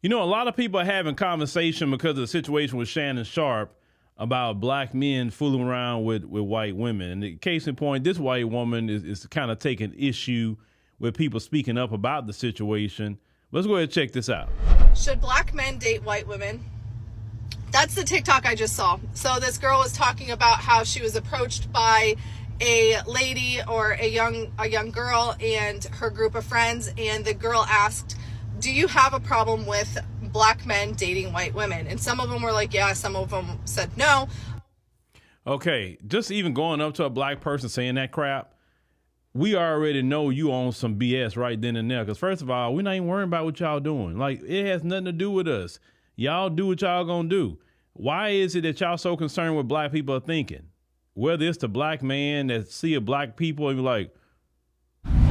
You know, a lot of people are having conversation because of the situation with Shannon Sharpe about black men fooling around with white women. And the case in point, this white woman is kind of taking issue with people speaking up about the situation. Let's go ahead and check this out. Should black men date white women? That's the TikTok I just saw. So this girl was talking about how she was approached by a lady or a young girl and her group of friends, and the girl asked, do you have a problem with black men dating white women? And some of them were like, yeah. Some of them said no. Okay, just even going up to a black person saying that crap, we already know you on some BS right then and there. Because first of all, we're not even worrying about what y'all doing. Like, it has nothing to do with us. Y'all do what y'all gonna do. Why is it that y'all so concerned with black people are thinking? Whether it's the black man that see a black people and be like,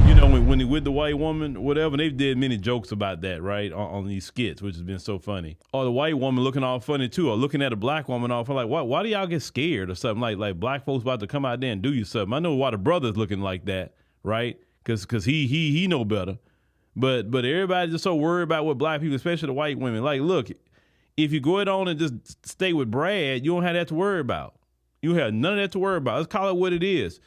you know, when they with the white woman, whatever, they've did many jokes about that, right, on these skits, which has been so funny. Or the white woman looking all funny too, or looking at a black woman all funny, like, why do y'all get scared or something? Like black folks about to come out there and do you something. I know why the brother's looking like that, right? Because he know better. But everybody's just so worried about what black people, especially the white women. Like, look, if you go it on and just stay with Brad, you don't have that to worry about. You have none of that to worry about. Let's call it what it is.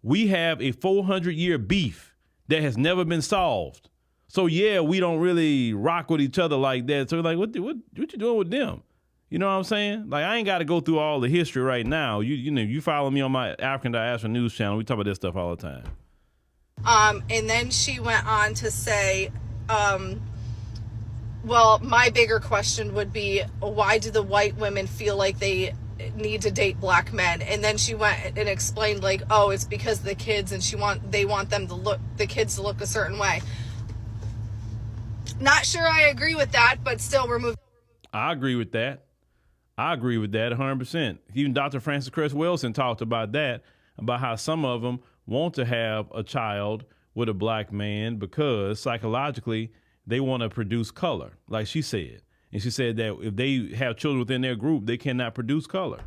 We have a 400-year beef that has never been solved. So yeah, we don't really rock with each other like that. So like, what you doing with them? You know what I'm saying? Like, I ain't got to go through all the history right now. You know, you follow me on my African Diaspora News channel. We talk about this stuff all the time. And then she went on to say, well, my bigger question would be, why do the white women feel like they need to date black men? And then she went and explained, like, oh, it's because of the kids, and they want them to look, the kids to look a certain way. Not sure I agree with that, but still, we're moving. I agree with that. 100%. Even Dr. Francis Cress Wilson talked about that, about how some of them want to have a child with a black man because psychologically they want to produce color, like she said. And she said that if they have children within their group, they cannot produce color.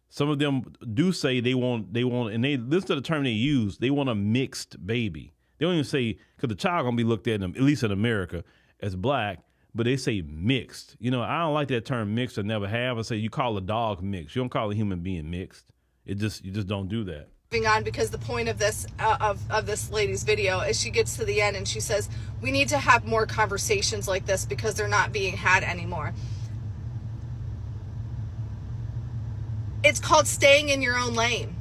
Some of them do say they want, and they listen to the term they use, they want a mixed baby. They don't even say, because the child gonna be looked at, at least in America, as black, but they say mixed. You know, I don't like that term mixed, I never have. I say you call a dog mixed. You don't call a human being mixed. You just don't do that. Moving on, because the point of this of this lady's video is she gets to the end and she says, we need to have more conversations like this because they're not being had anymore. It's called staying in your own lane.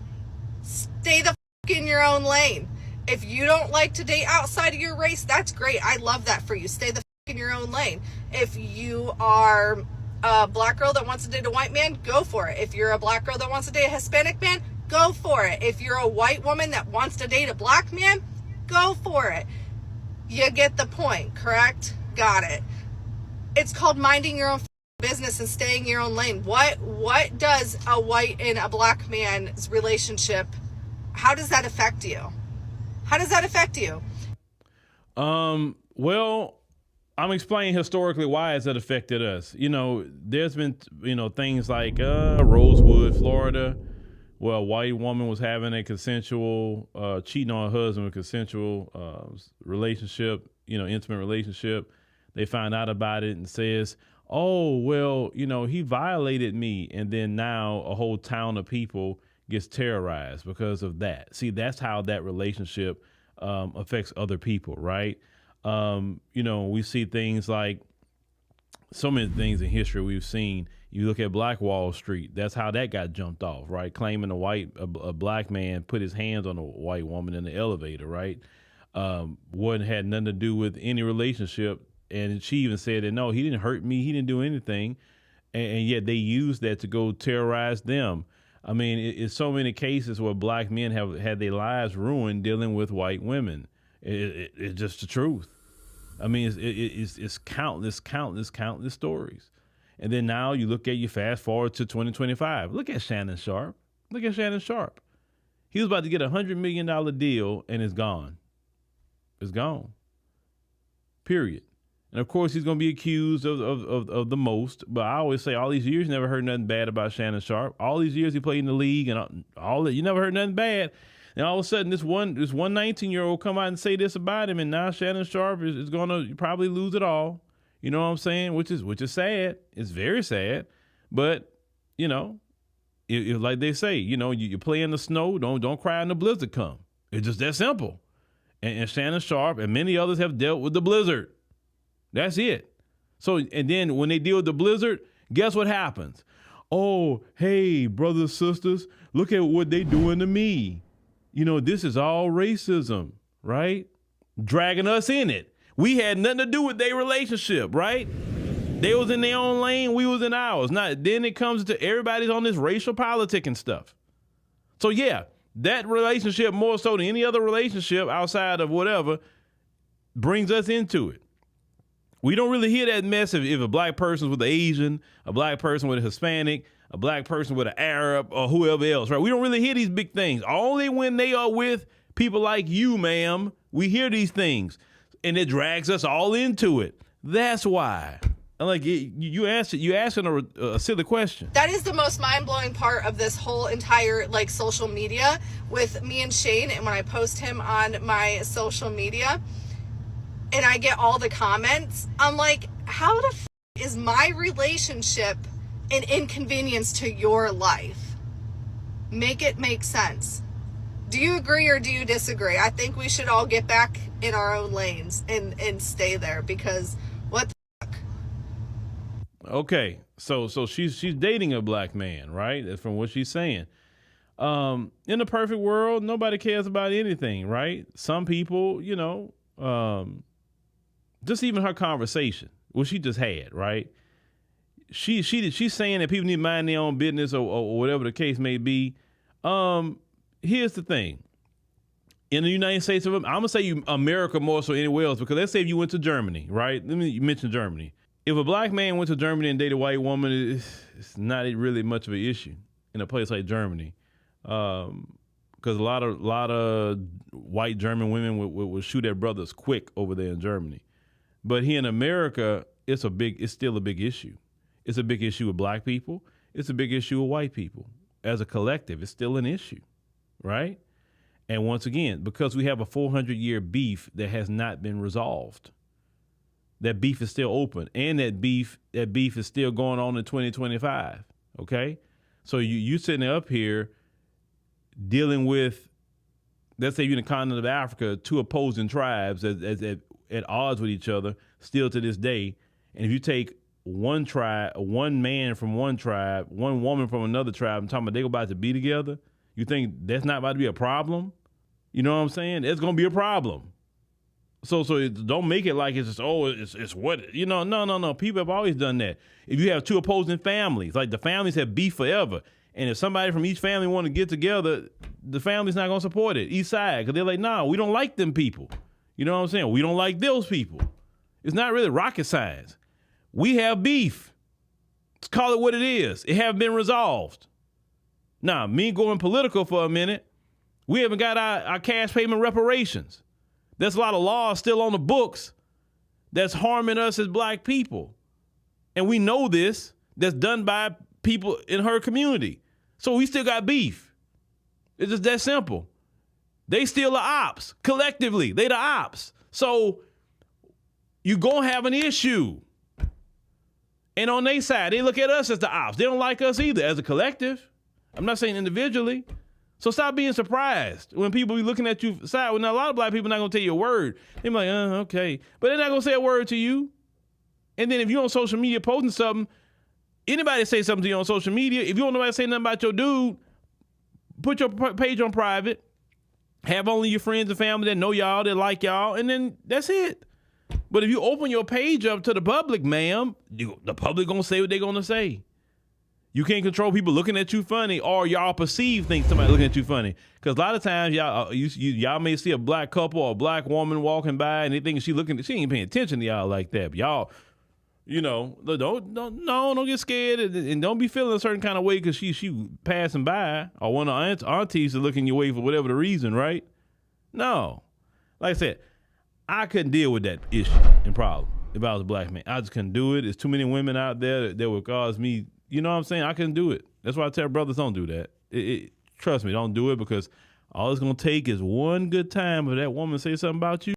Stay the fuck in your own lane. If you don't like to date outside of your race, that's great. I love that for you. Stay the fuck in your own lane. If you are a black girl that wants to date a white man, go for it. If you're a black girl that wants to date a Hispanic man, go for it. If you're a white woman that wants to date a black man, go for it. You get the point, correct? Got it. It's called minding your own business and staying in your own lane. What does a white and a black man's relationship, how does that affect you? How does that affect you? Well, I'm explaining historically why has that affected us. You know, there's been, things like Rosewood, Florida, where a white woman was having a consensual, cheating on her husband with consensual relationship, intimate relationship. They find out about it and says, oh, well, he violated me. And then now a whole town of people gets terrorized because of that. See, that's how that relationship affects other people, right? We see things like so many things in history we've seen. You look at Black Wall Street, that's how that got jumped off, right? Claiming a black man put his hands on a white woman in the elevator, right? Had nothing to do with any relationship. And she even said that, no, he didn't hurt me. He didn't do anything. And yet they used that to go terrorize them. I mean, it's so many cases where black men have had their lives ruined dealing with white women. It's just the truth. I mean, it's countless stories. And then now you fast forward to 2025. Look at Shannon Sharpe. He was about to get $100 million deal and it's gone. It's gone. Period. And of course, he's going to be accused of the most. But I always say all these years, you never heard nothing bad about Shannon Sharpe. All these years he played in the league and all that, you never heard nothing bad. And all of a sudden, this one 19-year-old come out and say this about him, and now Shannon Sharpe is going to probably lose it all. You know what I'm saying? Which is sad. It's very sad. But, you know, like they say, you know, you play in the snow, don't cry when the blizzard come. It's just that simple. And Shannon Sharpe and many others have dealt with the blizzard. That's it. So, and then when they deal with the blizzard, guess what happens? Oh, hey, brothers, sisters, look at what they doing to me. You know, this is all racism, right? Dragging us in it. We had nothing to do with their relationship, right? They was in their own lane, we was in ours. Now, then it comes to everybody's on this racial politic and stuff. So yeah, that relationship more so than any other relationship outside of whatever brings us into it. We don't really hear that mess if a black person's with an Asian, a black person with a Hispanic, a black person with an Arab, or whoever else, right? We don't really hear these big things. Only when they are with people like you, ma'am, we hear these things. And it drags us all into it. That's why. Like you asking a silly question. That is the most mind-blowing part of this whole entire like social media with me and Shane. And when I post him on my social media and I get all the comments, I'm like, how the is my relationship an inconvenience to your life? Make it make sense. Do you agree or do you disagree? I think we should all get back in our own lanes and stay there, because what the fuck? Okay, so she's dating a black man, right? That's from what she's saying. In the perfect world, nobody cares about anything, right? Some people, you know, just even her conversation, what she just had, right? She's saying that people need to mind their own business or whatever the case may be. Here's the thing. In the United States of America, I'm going to say America more so anywhere else, because let's say if you went to Germany, right? You mentioned Germany. If a black man went to Germany and dated a white woman, it's not really much of an issue in a place like Germany. Because a lot of white German women would shoot their brothers quick over there in Germany. But here in America, it's still a big issue. It's a big issue with black people. It's a big issue with white people. As a collective, it's still an issue, right? And once again, because we have a 400-year beef that has not been resolved, that beef is still open, and that beef is still going on in 2025. Okay, so you sitting up here dealing with, let's say you're in the continent of Africa, two opposing tribes at odds with each other still to this day, and if you take one tribe, one man from one tribe, one woman from another tribe, I'm talking about they about to be together. You think that's not about to be a problem? You know what I'm saying? It's going to be a problem. So don't make it like it's just, it's what, you know, no. People have always done that. If you have two opposing families, like the families have beef forever. And if somebody from each family want to get together, the family's not going to support it, each side. Because they're like, nah, we don't like them people. You know what I'm saying? We don't like those people. It's not really rocket science. We have beef. Let's call it what it is. It hasn't been resolved. Now, me going political for a minute, we haven't got our cash payment reparations. There's a lot of laws still on the books that's harming us as black people. And we know this, that's done by people in her community. So we still got beef. It's just that simple. They still the ops. Collectively, they the ops. So you gonna have an issue. And on their side, they look at us as the ops. They don't like us either as a collective. I'm not saying individually. So stop being surprised when people be looking at you side. Well, now, a lot of black people not going to tell you a word. They're like, okay. But they're not going to say a word to you. And then if you're on social media posting something, anybody say something to you on social media, if you don't know nobody say nothing about your dude, put your page on private. Have only your friends and family that know y'all, that like y'all, and then that's it. But if you open your page up to the public, ma'am, the public going to say what they're going to say. You can't control people looking at you funny, or y'all think somebody looking at you funny. Because a lot of times y'all may see a black couple or a black woman walking by and they think she ain't paying attention to y'all like that. But y'all, you know, don't get scared and don't be feeling a certain kind of way because she passing by, or one of the aunties are looking your way for whatever the reason, right? No. Like I said, I couldn't deal with that issue and problem if I was a black man. I just couldn't do it. There's too many women out there that would cause me. You know what I'm saying? I couldn't do it. That's why I tell brothers, don't do that. Trust me, don't do it, because all it's going to take is one good time of that woman say something about you.